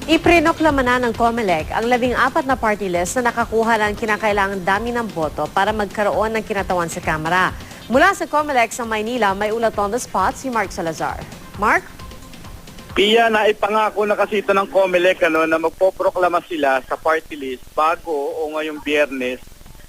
Iprinoklama na ng COMELEC ang 14 na party list na nakakuha ng kinakailangang dami ng boto para magkaroon ng kinatawan sa Kamara. Mula sa COMELEC sa Maynila, may ulat on the spot si Mark Salazar. Mark? Pia, naipangako na kasi ito ng COMELEC na magpoproklama sila sa party list bago o ngayong Biyernes.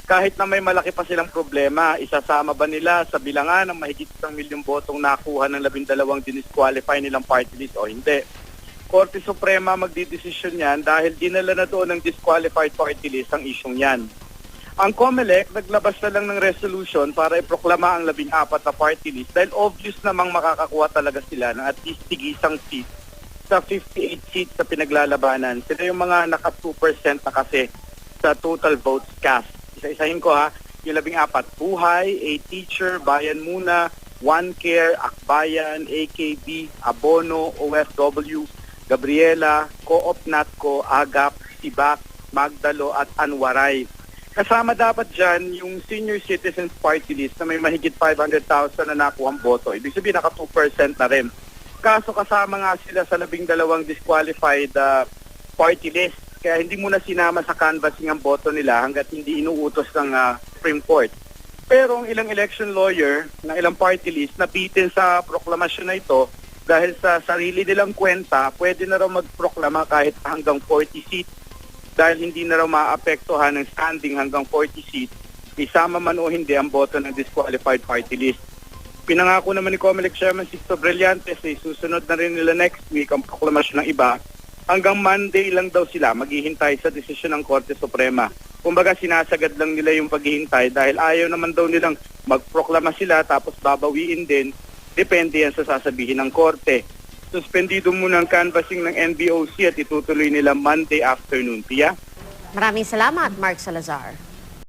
Kahit na may malaki pa silang problema, isasama ba nila sa bilangan ng mahigit 1 milyong botong nakuha ng 12 dinisqualify nilang party list o hindi? Korte Suprema magdidesisyon yan dahil dinala na doon ng disqualified party list ang isyong yan. Ang COMELEC naglabas na lang ng resolution para iproklama ang 14 na party list dahil obvious namang makakakuha talaga sila ng at least tigisang seat sa 58 seats sa pinaglalabanan. Sila yung mga naka 2% na kasi sa total votes cast. Isa-isahin ko yung 14, Buhay, A-Teacher, Bayan Muna, One Care, Akbayan, AKB, Abono, OFW, Gabriela, Co-op Natco, Agap, Tibak, Magdalo at Anwaray. Kasama dapat dyan yung Senior Citizens Party List na may mahigit 500,000 na nakuhang boto. Ibig sabihin naka 2% na rin. Kaso kasama nga sila sa 12 disqualified party list. Kaya hindi muna sinama sa canvassing ang boto nila hanggat hindi inuutos ng Supreme Court. Pero ang ilang election lawyer ng ilang party list nabitin sa proklamasyon na ito dahil sa sarili nilang kwenta, pwede na raw magproklama kahit hanggang 40 seats dahil hindi na raw maapektuhan ng standing hanggang 40 seats, isama man o hindi ang boto ng disqualified party list. Pinangako naman ni COMELEC Chairman Sixto Brillantes na susunod na rin nila next week ang proklamasyon ng iba. Hanggang Monday lang daw sila maghihintay sa desisyon ng Korte Suprema. Kumbaga sinasagad lang nila yung paghihintay dahil ayaw naman daw nilang magproklama sila tapos babawiin din. Depende yan sa sasabihin ng korte. Suspendido muna ang canvassing ng NBOC at itutuloy nila Monday afternoon. Pia? Maraming salamat, Mark Salazar.